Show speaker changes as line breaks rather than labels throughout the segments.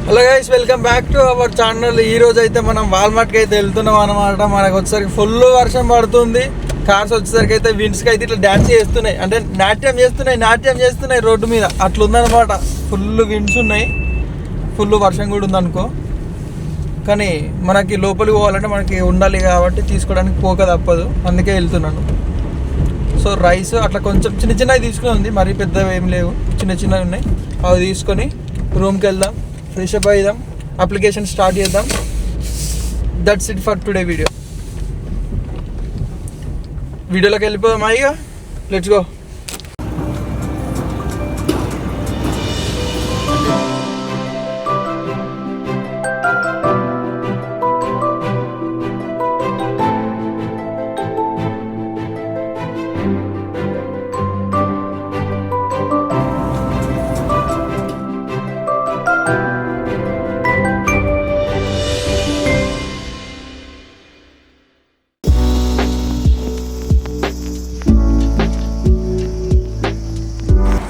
Hello guys, welcome back to our channel. ఈ రోజు అయితే మనం వాల్మార్ట్కి అయితే వెళ్తున్నాం అనమాట. మనకు వచ్చేసరికి ఫుల్ వర్షం పడుతుంది. కార్స్ వచ్చేసరికి అయితే విండ్స్కి అయితే ఇట్లా డ్యాన్స్ చేస్తున్నాయి, అంటే నాట్యం చేస్తున్నాయి రోడ్డు మీద. అట్లుందనమాట. ఫుల్ విండ్స్ ఉన్నాయి, ఫుల్ వర్షం కూడా ఉందనుకో. కానీ మనకి లోపలికి పోవాలంటే మనకి ఉండాలి కాబట్టి తీసుకోవడానికి పోక తప్పదు, అందుకే వెళ్తున్నాను. సో రైస్ అట్లా కొంచెం చిన్నవి తీసుకుని ఉంది, మరీ పెద్దవి ఏం లేవు, చిన్నవి ఉన్నాయి. అవి తీసుకొని రూమ్కి వెళ్దాం, ఫ్రెష్ అప్ అయిదాం, అప్లికేషన్ స్టార్ట్ చేద్దాం. దట్స్ ఇట్ ఫర్ టుడే వీడియోలోకి వెళ్ళిపోదాం. ఇక లెట్స్ గో.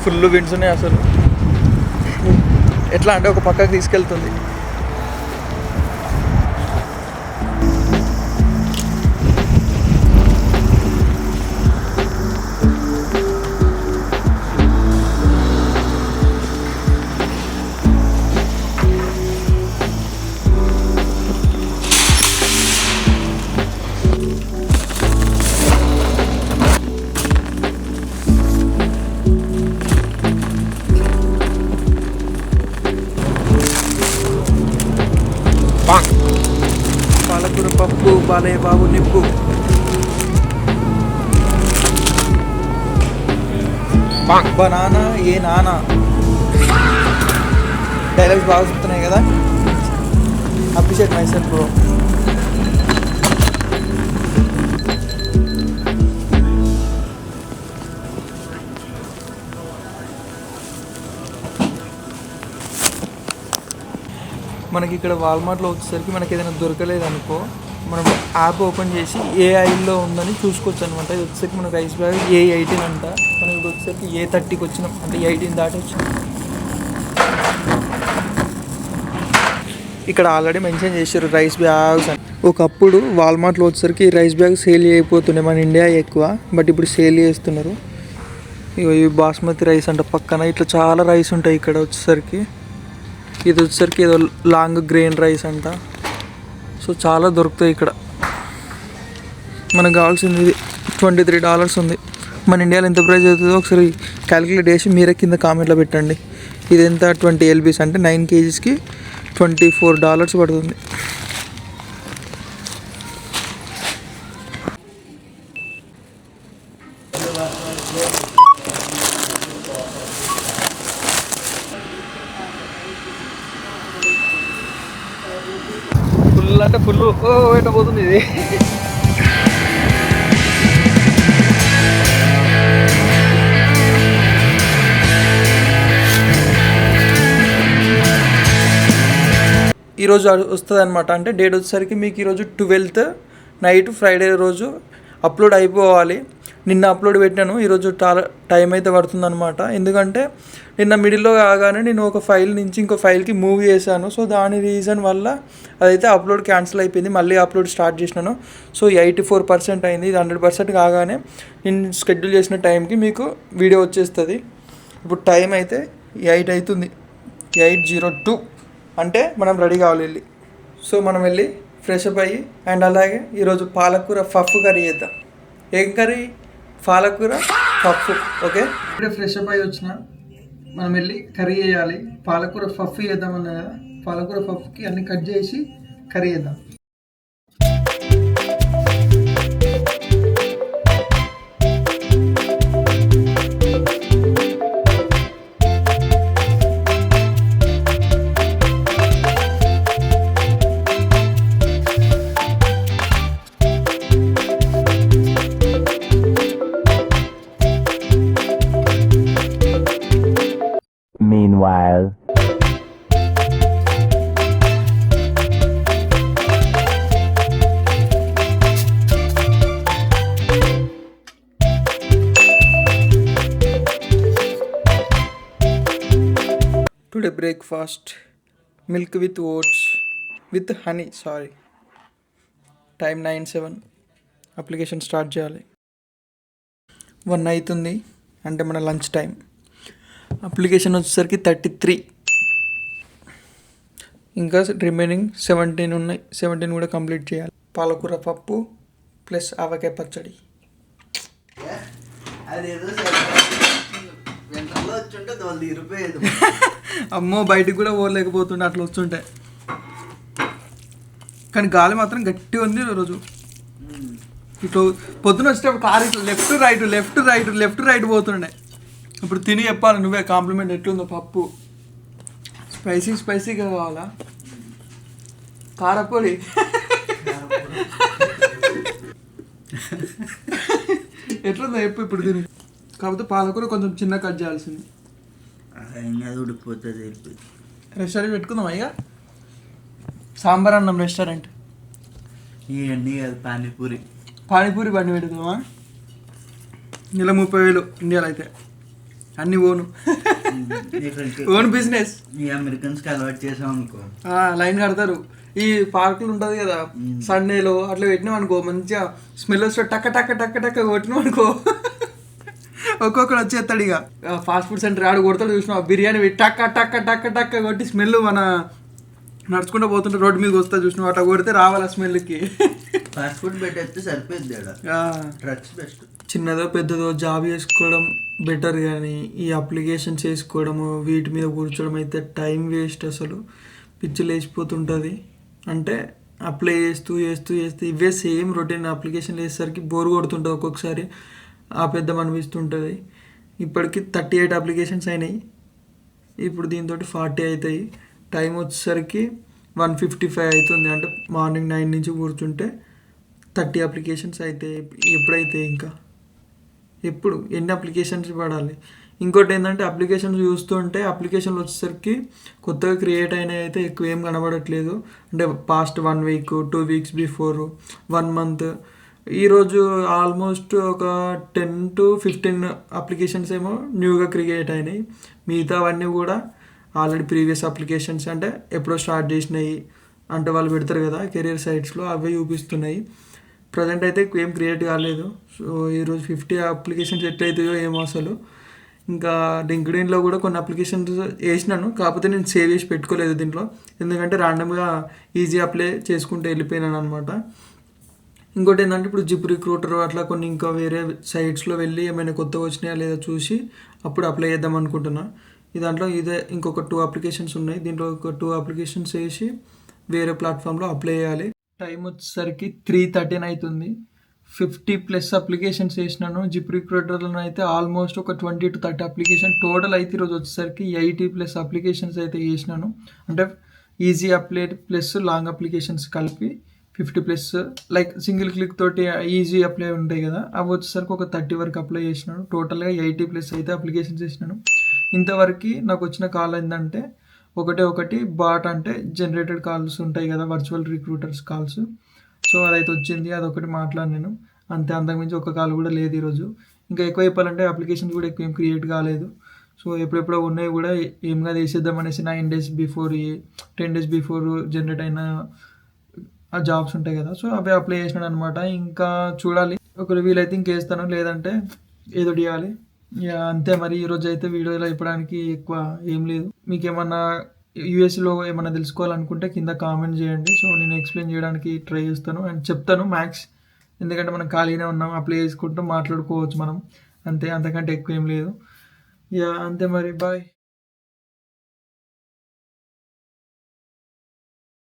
ఫుల్ విండ్స్ ఉన్నాయి అసలు. ఎట్లా అంటే ఒక పక్కకి తీసుకెళ్తుంది. పాలకూర పప్పు, బాలయ్య బాబు నిప్పు. బనానా ఏ నానా డైలాగ్స్ బాగా చెప్తున్నాయి కదా. Appreciate my self bro. మనకి ఇక్కడ వాల్మార్ట్లో వచ్చేసరికి మనకి ఏదైనా దొరకలేదు అనుకో, మనం యాప్ ఓపెన్ చేసి ఏ ఐల్లో ఉందని చూసుకోవచ్చు అనమాట. ఇది వచ్చేసరికి మనకు రైస్ బ్యాగ్ A18 అంట. మనం ఇప్పుడు వచ్చేసరికి A30కి వచ్చినాం, అంటే 18 దాటి వచ్చినాం. ఇక్కడ ఆల్రెడీ మెన్షన్ చేశారు రైస్ బ్యాగ్స్ అని. ఒకప్పుడు వాల్మార్ట్లో వచ్చేసరికి రైస్ బ్యాగ్ సేల్ అయిపోతున్నాయి, మన ఇండియా ఎక్కువ, బట్ ఇప్పుడు సేల్ చేస్తున్నారు. ఇవి బాస్మతి రైస్ అంట. పక్కన ఇట్లా చాలా రైస్ ఉంటాయి ఇక్కడ వచ్చేసరికి. ఇది వచ్చేసరికి ఏదో లాంగ్ గ్రెయిన్ రైస్ అంట. సో చాలా దొరుకుతాయి ఇక్కడ. మనకు కావాల్సింది ఇది $23 ఉంది. మన ఇండియాలో ఎంత ప్రైస్ అవుతుందో ఒకసారి క్యాలిక్యులేట్ చేసి మీరే కింద కామెంట్లో పెట్టండి. ఇది ఎంత 20 LBs అంటే 9 kgsకి $24 పడుతుంది. ఫుల్ అంటే ఫుల్ ఎట్లా పోతుంది ఇది. ఈరోజు వస్తుంది అనమాట. అంటే డేట్ వచ్చేసరికి మీకు ఈరోజు 12th నైట్, ఫ్రైడే రోజు అప్లోడ్ అయిపోవాలి. నిన్న అప్లోడ్ పెట్టాను, ఈరోజు టైం అయితే పడుతుందన్నమాట. ఎందుకంటే నిన్న మిడిల్లో కాగానే నేను ఒక ఫైల్ నుంచి ఇంకో ఫైల్కి మూవ్ చేశాను. సో దాని రీజన్ వల్ల అదైతే అప్లోడ్ క్యాన్సిల్ అయిపోయింది. మళ్ళీ అప్లోడ్ స్టార్ట్ చేసినాను. సో 84% అయింది. ఇది 100% కాగానే నేను షెడ్యూల్ చేసిన టైంకి మీకు వీడియో వచ్చేస్తుంది. ఇప్పుడు టైం అయితే 8 అవుతుంది, 8:02. అంటే మనం రెడీ కావాలి వెళ్ళి. సో మనం వెళ్ళి ఫ్రెష్ అప్ అయ్యి, అండ్ అలాగే ఈరోజు పాలకూర పఫ్ కర్రీ చేద్దాం. ఏం కర్రీ? పాలకూర పఫ్. ఓకే, ఇప్పుడే ఫ్రెష్ అప్ అయ్యి వచ్చిన. మనం వెళ్ళి కర్రీ చేయాలి. పాలకూర పఫ్ చేద్దామన్నా కదా, పాలకూర పఫ్కి అన్ని కట్ చేసి కర్రీ చేద్దాం.
Meanwhile,
today breakfast milk with oats with honey sorry. Time 9:07. Application start చేయాలి. 1 అవుతుంది అంటే మన లంచ్ టైం. అప్లికేషన్ వచ్చేసరికి 33. ఇంకా రిమైనింగ్ 17 ఉన్నాయి. 17 కూడా కంప్లీట్ చేయాలి. పాలకూర పప్పు ప్లస్ ఆవకాయ పచ్చడి.
అదేదో వెంటనే వచ్చుంటే వాళ్ళు తీరిపోయేది.
అమ్మో బయటికి కూడా పోలేకపోతుండే అట్లా వస్తుంటే. కానీ గాలి మాత్రం గట్టిగా ఉంది ఈరోజు. ఇట్లా పొద్దున వచ్చేటప్పుడు కారు ఇట్లా లెఫ్ట్ రైట్ పోతుండే. ఇప్పుడు తిని చెప్పాలి నువ్వే కాంప్లిమెంట్ ఎట్లుందో. పప్పు స్పైసీగా కావాలా? కారపొడి ఎట్లుందో చెప్పు ఇప్పుడు తిని. కాకపోతే పాలకూర కొంచెం చిన్న కట్ చేయాల్సింది.
ఇంకా ఉడికిపోతుంది.
రెస్టారెంట్ పెట్టుకుందాం అయ్యా. సాంబార్ అన్నం రెస్టారెంట్.
ఇవన్నీ కాదు
పానీపూరి బండి పెట్టుకుందామా? నెల 30,000 ఇండియాలో అయితే. అన్నీ ఓన్ బిజినెస్.
ఈ అమెరికన్స్కి అలవాటు చేసాం అనుకో,
లైన్ కడతారు. ఈ పార్కులు ఉంటుంది కదా సండేలో, అట్లా పెట్టినాం అనుకో మంచిగా స్మెల్ వస్తే టక్క టక్క టక్క టక్క కొట్టినాం అనుకో ఒక్కొక్కడు వచ్చేస్తాడు. ఇక ఫాస్ట్ ఫుడ్ సెంటర్ ఆడు కొడతాడు చూసినా బిర్యానీ టక్క టక్క టక్క టక్క కొట్టి స్మెల్ మన నడుచుకుంటూ పోతుంటే రోడ్డు మీద వస్తా చూసినావు అట్లా కొడితే రావాలి ఆ స్మెల్కి.
ఫాస్ట్ ఫుడ్ పెట్టేస్తే సరిపోద్ది. Drugs best.
చిన్నదో పెద్దదో జాబ్ చేసుకోవడం బెటర్, కానీ ఈ అప్లికేషన్స్ చేసుకోవడము వీటి మీద కూర్చోవడం అయితే టైం వేస్ట్. అసలు పిచ్చి లేచిపోతుంటుంది. అంటే అప్లై చేస్తూ ఇవే సేమ్ రొటీన్ అప్లికేషన్ వేసేసరికి బోర్ కొడుతుంటుంది. ఒక్కొక్కసారి ఆపేద్దాం అనిపిస్తుంటుంది. ఇప్పటికి 38 అప్లికేషన్స్ అయినాయి. ఇప్పుడు దీంతో 40 అవుతాయి. టైం వచ్చేసరికి 1:55 అవుతుంది. అంటే మార్నింగ్ 9 నుంచి కూర్చుంటే 30 అప్లికేషన్స్ అవుతాయి. ఎప్పుడైతే ఇంకా ఎప్పుడు ఎన్ని అప్లికేషన్స్ పడాలి? ఇంకోటి ఏంటంటే అప్లికేషన్స్ చూస్తుంటే అప్లికేషన్లు వచ్చేసరికి కొత్తగా క్రియేట్ అయినవి అయితే ఎక్కువ ఏం కనబడట్లేదు. అంటే past 1 week 2 weeks before 1 month. ఈరోజు ఆల్మోస్ట్ ఒక 10 to 15 అప్లికేషన్స్ ఏమో న్యూగా క్రియేట్ అయినాయి. మిగతావన్నీ కూడా ఆల్రెడీ ప్రీవియస్ అప్లికేషన్స్, అంటే ఎప్పుడో స్టార్ట్ చేసినాయి అంటే వాళ్ళు పెడతారు కదా కెరియర్ సైట్స్లో, అవే చూపిస్తున్నాయి. ప్రజెంట్ అయితే ఏం క్రియేట్ కాలేదు. సో ఈరోజు 50 అప్లికేషన్స్ ఎట్లయితాయో ఏమో అసలు. ఇంకా లింక్డ్ఇన్లో కూడా కొన్ని అప్లికేషన్స్ వేసినాను, కాకపోతే నేను సేవ్ చేసి పెట్టుకోలేదు దీంట్లో. ఎందుకంటే ర్యాండమ్గా ఈజీ అప్లై చేసుకుంటూ వెళ్ళిపోయినాను అనమాట. ఇంకోటి ఏంటంటే ఇప్పుడు జిప్ రిక్రూటర్ అట్లా కొన్ని ఇంకా వేరే సైట్స్లో వెళ్ళి ఏమైనా కొత్తగా వచ్చినాయా లేదా చూసి అప్పుడు అప్లై చేద్దాం అనుకుంటున్నా. ఈ దాంట్లో ఇదే ఇంకొక 2 అప్లికేషన్స్ ఉన్నాయి. దీంట్లో ఒక 2 అప్లికేషన్స్ వేసి వేరే ప్లాట్ఫామ్లో అప్లై చేయాలి. టైం వచ్చేసరికి 3:13 అవుతుంది. 50+ అప్లికేషన్స్ వేసినాను. జిప్ రిక్రూటర్లో అయితే ఆల్మోస్ట్ ఒక 20 to 30 అప్లికేషన్ టోటల్ అయితే ఈరోజు వచ్చేసరికి 80+ అప్లికేషన్స్ అయితే వేసినాను. అంటే easy apply plus long applications కలిపి 50+. లైక్ సింగిల్ క్లిక్ తోటి ఈజీ అప్లై ఉంటాయి కదా, అవి వచ్చేసరికి ఒక 30 వరకు అప్లై చేసినాను. టోటల్గా 80+ అయితే అప్లికేషన్స్ వేసినాను. ఇంతవరకు నాకు వచ్చిన కాల్ ఏంటంటే ఒకటి బాట్, అంటే జనరేటెడ్ కాల్స్ ఉంటాయి కదా వర్చువల్ రిక్రూటర్స్ కాల్స్. సో అదైతే వచ్చింది, అదొకటి మాట్లాడినాను అంతే. అంతకుమించి ఒక కాల్ కూడా లేదు ఈరోజు. ఇంకా ఎక్కువ చెప్పాలంటే అప్లికేషన్స్ కూడా ఎక్కువ ఏం క్రియేట్ కాలేదు. సో ఎప్పుడెప్పుడో ఉన్నాయి కూడా ఏం కాదు వేసేద్దాం అనేసి 9 days before 10 days before generate అయిన ఆ జాబ్స్ ఉంటాయి కదా, సో అవి అప్లై చేసినాను అనమాట. ఇంకా చూడాలి, ఒకరు వీలైతే ఇంకేస్తాను, లేదంటే ఏదో చేయాలి. అంతే. మరి ఈరోజు అయితే వీడియోలో చెప్పడానికి ఎక్కువ ఏం లేదు. మీకు ఏమన్నా యూఎస్లో ఏమన్నా తెలుసుకోవాలనుకుంటే కింద కామెంట్ చేయండి. సో నేను ఎక్స్ప్లెయిన్ చేయడానికి ట్రై చేస్తాను అండ్ చెప్తాను మ్యాక్స్. ఎందుకంటే మనం ఖాళీనే ఉన్నాం, అప్లై చేసుకుంటూ మాట్లాడుకోవచ్చు మనం అంతే. అంతకంటే ఎక్కువ ఏం లేదు. అంతే మరి, బాయ్.